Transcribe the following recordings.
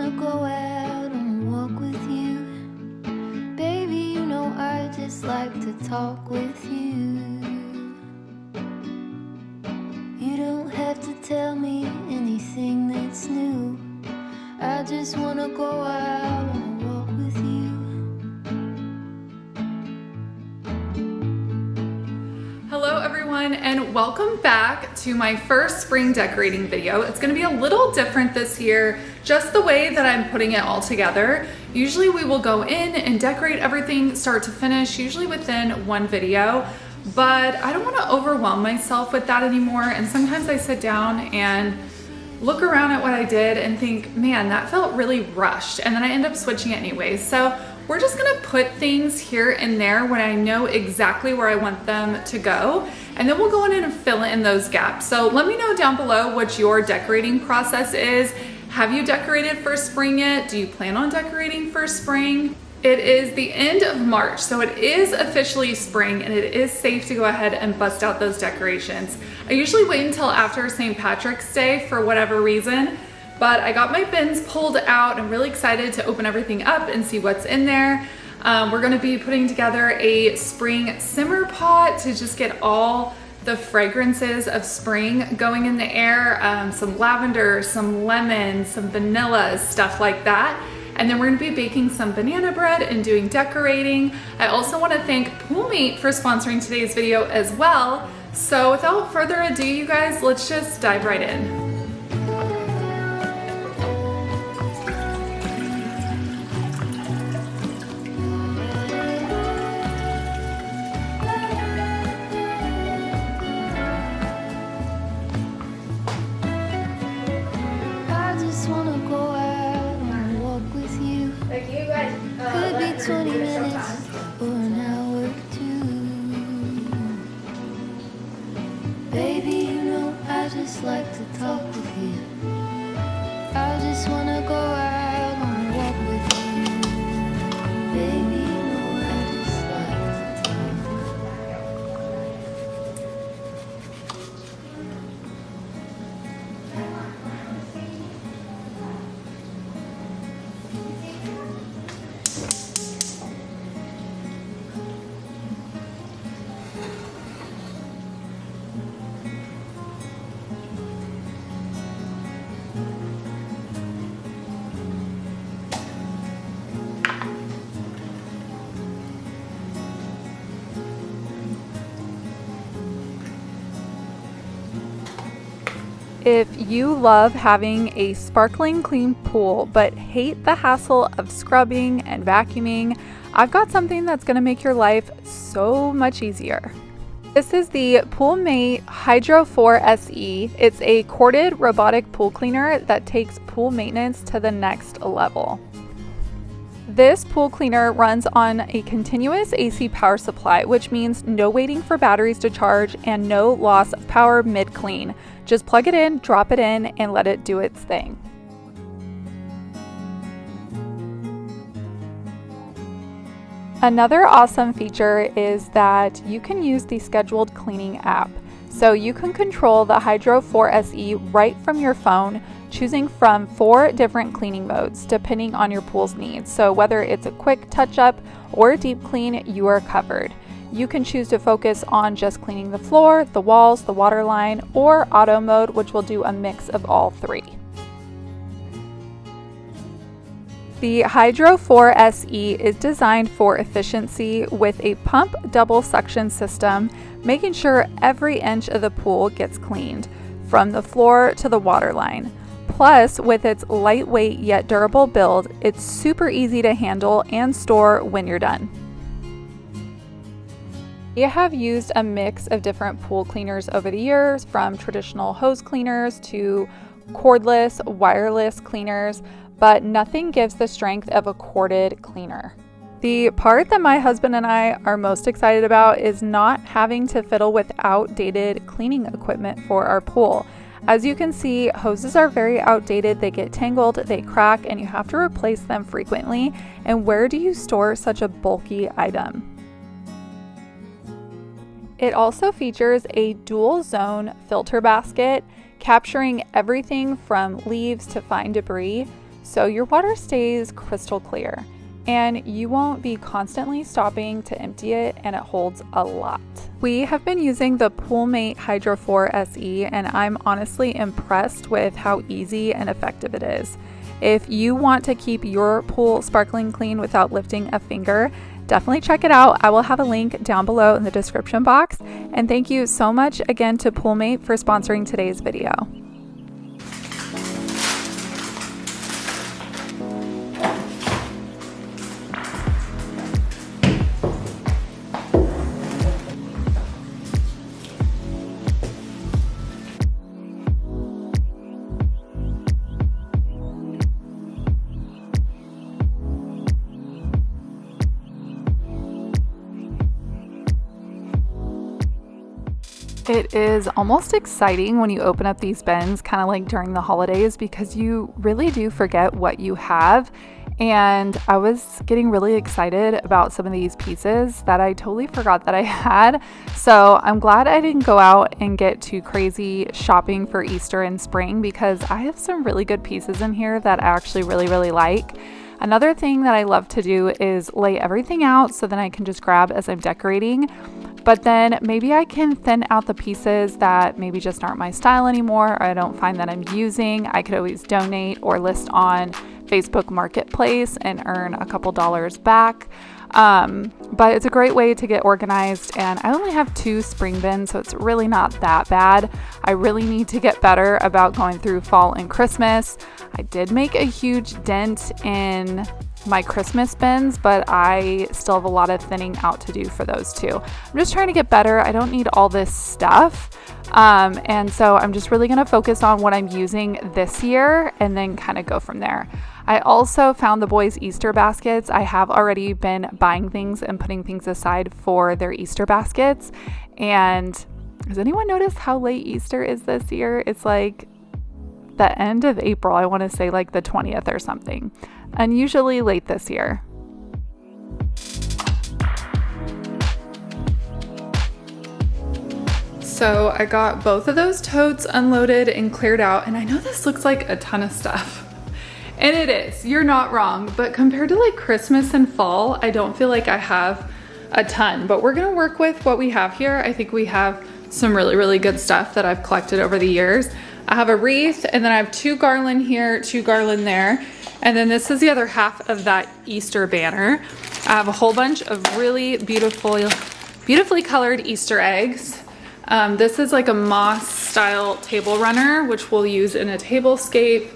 wanna go out on a walk with you. Baby, you know I just like to talk with you. You don't have to tell me anything that's new. I just wanna go out on a walk with you. Hello everyone, and welcome back to my first spring decorating video. It's gonna be a little different this year, just the way that I'm putting it all together. Usually we will go in and decorate everything start to finish, usually within one video, but I don't wanna overwhelm myself with that anymore. And sometimes I sit down and look around at what I did and think, man, that felt really rushed. And then I end up switching it anyways. So we're just gonna put things here and there when I know exactly where I want them to go. And then we'll go in and fill in those gaps. So let me know down below what your decorating process is. Have you decorated for spring yet? Do you plan on decorating for spring? It is the end of March, so it is officially spring and it is safe to go ahead and bust out those decorations. I usually wait until after St. Patrick's Day for whatever reason, but I got my bins pulled out. I'm really excited to open everything up and see what's in there. We're gonna be putting together a spring simmer pot to just get all the fragrances of spring going in the air. Some lavender, some lemon, some vanilla, stuff like that. And then we're gonna be baking some banana bread and doing decorating. I also wanna thank Poolmate for sponsoring today's video as well. So without further ado, you guys, let's just dive right in. I just wanna go out on a walk with you. Could be 20 minutes or an hour or two. Baby, you know I just like to talk with you. I just wanna go out on a walk with you. Baby, you know I just like to talk. If you love having a sparkling clean pool but hate the hassle of scrubbing and vacuuming, I've got something that's going to make your life so much easier. This is the Poolmate Hydro 4 SE. It's a corded robotic pool cleaner that takes pool maintenance to the next level. This pool cleaner runs on a continuous AC power supply, which means no waiting for batteries to charge and no loss of power mid-clean. Just plug it in, drop it in, and let it do its thing. Another awesome feature is that you can use the scheduled cleaning app. So you can control the Hydro 4 SE right from your phone, choosing from 4 different cleaning modes depending on your pool's needs. So whether it's a quick touch-up or a deep clean, you are covered. You can choose to focus on just cleaning the floor, the walls, the water line, or auto mode, which will do a mix of all 3. The Hydro 4 SE is designed for efficiency with a pump double suction system, making sure every inch of the pool gets cleaned, from the floor to the water line. Plus, with its lightweight yet durable build, it's super easy to handle and store when you're done. We have used a mix of different pool cleaners over the years, from traditional hose cleaners to cordless, wireless cleaners, but nothing gives the strength of a corded cleaner. The part that my husband and I are most excited about is not having to fiddle with outdated cleaning equipment for our pool. As you can see, hoses are very outdated, they get tangled, they crack, and you have to replace them frequently. And where do you store such a bulky item? It also features a dual zone filter basket, capturing everything from leaves to fine debris. so your water stays crystal clear and you won't be constantly stopping to empty it, and it holds a lot. We have been using the Poolmate Hydro 4 SE, and I'm honestly impressed with how easy and effective it is. If you want to keep your pool sparkling clean without lifting a finger, definitely check it out. I will have a link down below in the description box. And thank you so much again to Poolmate for sponsoring today's video. It is almost exciting when you open up these bins, kind of like during the holidays, because you really do forget what you have. And I was getting really excited about some of these pieces that I totally forgot that I had. So I'm glad I didn't go out and get too crazy shopping for Easter and spring, because I have some really good pieces in here that I actually really like. Another thing that I love to do is lay everything out so then I can just grab as I'm decorating. But then maybe I can thin out the pieces that maybe just aren't my style anymore, or I don't find that I'm using. I could always donate or list on Facebook Marketplace and earn a couple dollars back. But it's a great way to get organized, and I only have 2 spring bins, so it's really not that bad. I really need to get better about going through fall and Christmas. I did make a huge dent in my Christmas bins, but I still have a lot of thinning out to do for those too. I'm just trying to get better. I don't need all this stuff. And so I'm just really going to focus on what I'm using this year and then kind of go from there. I also found the boys' Easter baskets. I have already been buying things and putting things aside for their Easter baskets. And has anyone noticed how late Easter is this year? It's like the end of April. I want to say like the 20th or something. Unusually late this year. So I got both of those totes unloaded and cleared out, and I know this looks like a ton of stuff, and it is, you're not wrong, but compared to like Christmas and fall, I don't feel like I have a ton, but we're gonna work with what we have here. I think we have some really good stuff that I've collected over the years. I have a wreath, and then I have 2 garland here, 2 garland there. And then this is the other half of that Easter banner. I have a whole bunch of really beautifully colored Easter eggs. This is like a moss style table runner, which we'll use in a tablescape.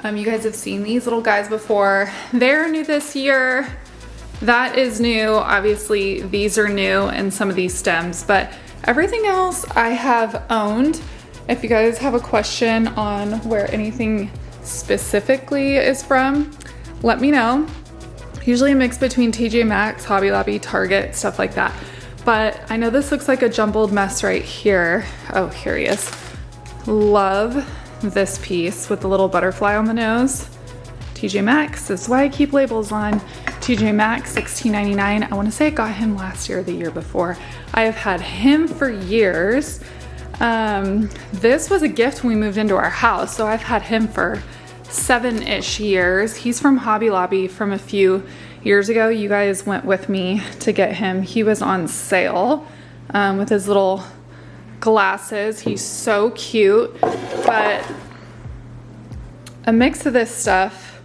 You guys have seen these little guys before. They're new this year. That is new. Obviously, these are new, and some of these stems, but everything else I have owned. If you guys have a question on where anything specifically is from, let me know. Usually a mix between TJ Maxx, Hobby Lobby, Target, stuff like that. But I know this looks like a jumbled mess right here. Oh, here he is. Love this piece with the little butterfly on the nose. TJ Maxx, this is why I keep labels on. TJ Maxx, $16.99. I want to say I got him last year or the year before. I have had him for years. This was a gift when we moved into our house, so I've had him for 7-ish years. He's from Hobby Lobby from a few years ago. You guys went with me to get him. He was on sale with his little glasses. He's so cute, but a mix of this stuff,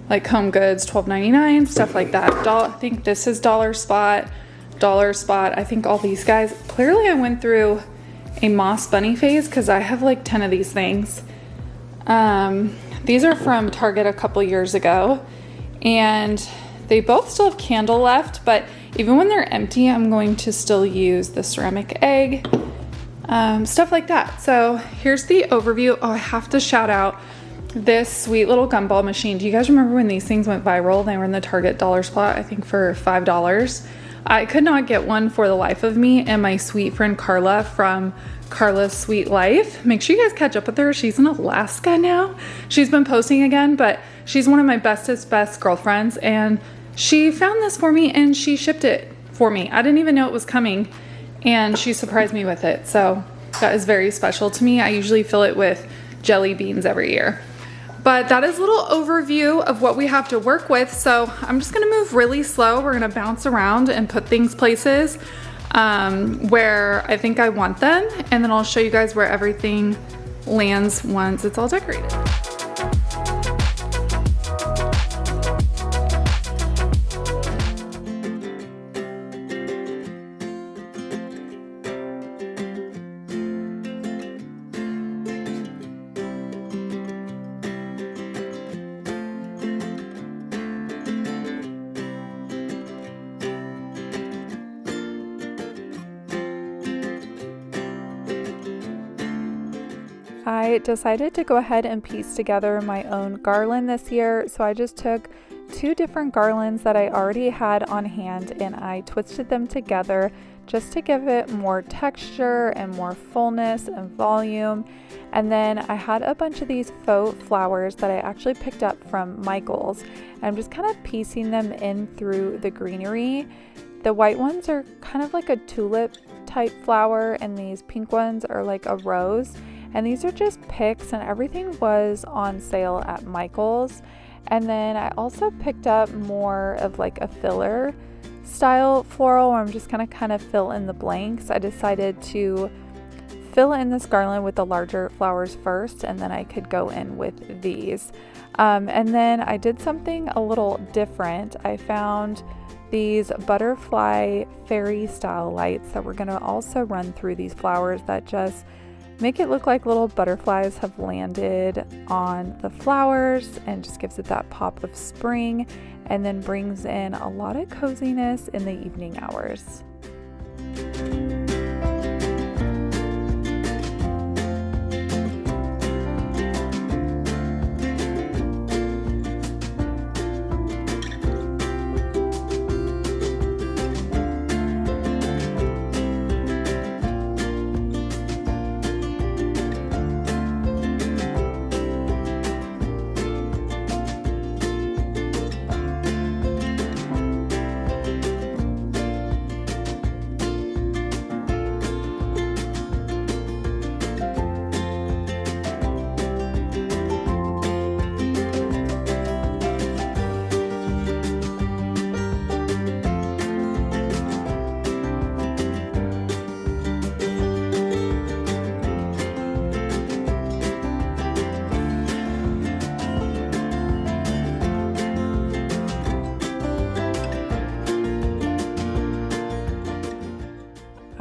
like Home Goods, $12.99, stuff like that. I think this is Dollar Spot. I think all these guys. Clearly I went through a moss bunny phase because I have like 10 of these things. These are from Target a couple years ago, and they both still have candle left, but even when they're empty, I'm going to still use the ceramic egg, stuff like that. So here's the overview. Oh, I have to shout out this sweet little gumball machine. Do you guys remember when these things went viral? They were in the Target dollar spot, I think for $5. I could not get one for the life of me, and my sweet friend Carla from Carla's Sweet Life. Make sure you guys catch up with her. She's in Alaska now. She's been posting again, but she's one of my best girlfriends, and she found this for me and she shipped it for me. I didn't even know it was coming, and she surprised me with it. So that is very special to me. I usually fill it with jelly beans every year. But that is a little overview of what we have to work with. So I'm just gonna move really slow. We're gonna bounce around and put things places where I think I want them. And then I'll show you guys where everything lands once it's all decorated. I decided to go ahead and piece together my own garland this year, so I just took 2 different garlands that I already had on hand and I twisted them together just to give it more texture and more fullness and volume. And then I had a bunch of these faux flowers that I actually picked up from Michael's, and I'm just kind of piecing them in through the greenery. The white ones are kind of like a tulip type flower and these pink ones are like a rose. And these are just picks, and everything was on sale at Michael's. And then I also picked up more of like a filler style floral where I'm just gonna kind of fill in the blanks. I decided to fill in this garland with the larger flowers first, and then I could go in with these. And then I did something a little different. I found these butterfly fairy style lights that we're gonna also run through these flowers that just make it look like little butterflies have landed on the flowers and just gives it that pop of spring, and then brings in a lot of coziness in the evening hours.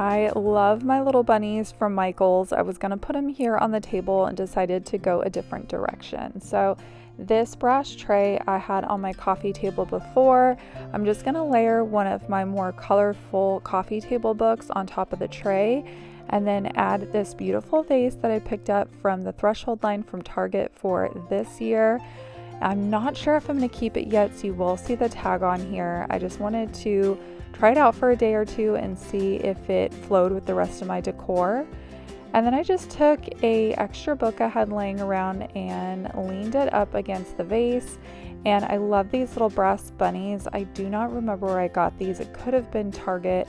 I love my little bunnies from Michael's. I was going to put them here on the table and decided to go a different direction. So this brass tray I had on my coffee table before. I'm just going to layer one of my more colorful coffee table books on top of the tray, and then add this beautiful vase that I picked up from the Threshold line from Target for this year. I'm not sure if I'm going to keep it yet, so you will see the tag on here. I just wanted to try it out for a day or two and see if it flowed with the rest of my decor. And then I just took a extra book I had laying around and leaned it up against the vase. And I love these little brass bunnies. I do not remember where I got these. It could have been Target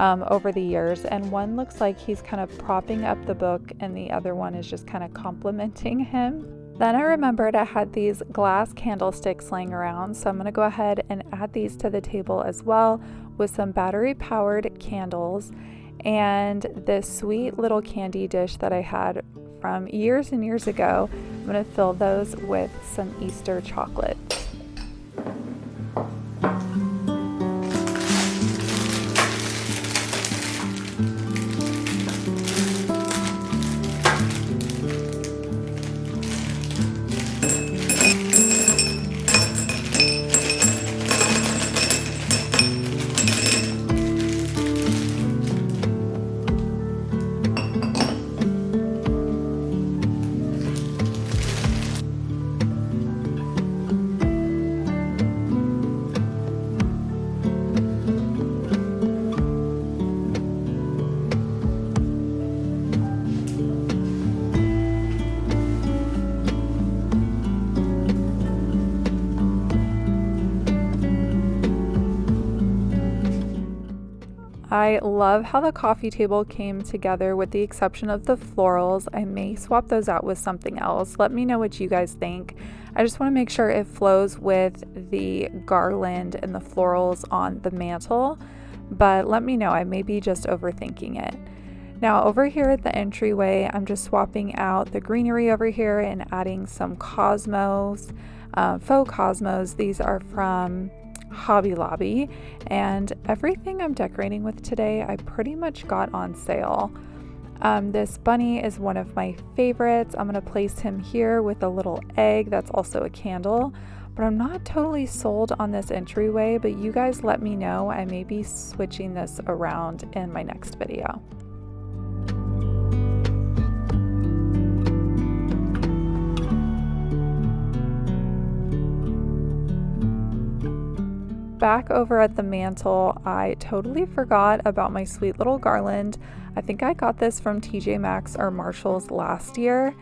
over the years. And one looks like he's kind of propping up the book and the other one is just kind of complimenting him. Then I remembered I had these glass candlesticks laying around, so I'm going to go ahead and add these to the table as well with some battery powered candles and this sweet little candy dish that I had from years and years ago. I'm going to fill those with some Easter chocolate. I love how the coffee table came together with the exception of the florals. I may swap those out with something else. Let me know what you guys think. I just want to make sure it flows with the garland and the florals on the mantle, but let me know. I may be just overthinking it. Now over here at the entryway, I'm just swapping out the greenery over here and adding some cosmos, faux cosmos. These are from Hobby Lobby, and everything I'm decorating with today I pretty much got on sale. This bunny is one of my favorites. I'm going to place him here with a little egg that's also a candle, but I'm not totally sold on this entryway, but you guys let me know. I may be switching this around in my next video. Back over at the mantle, I totally forgot about my sweet little garland. I think I got this from TJ Maxx or Marshall's last year,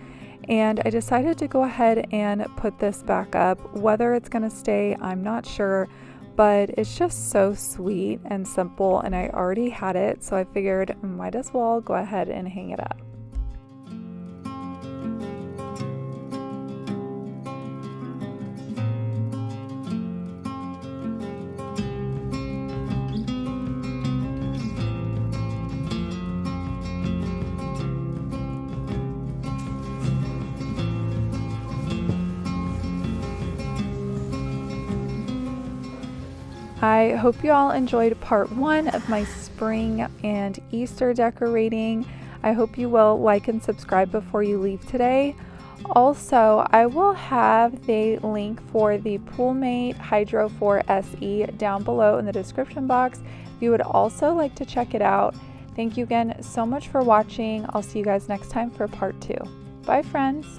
and I decided to go ahead and put this back up. Whether it's gonna stay, I'm not sure, but it's just so sweet and simple, and I already had it, so I figured might as well go ahead and hang it up. I hope you all enjoyed part 1 of my spring and Easter decorating. I hope you will like and subscribe before you leave today. Also, I will have the link for the Poolmate Hydro 4 SE down below in the description box if you would also like to check it out. Thank you again so much for watching. I'll see you guys next time for part 2. Bye friends!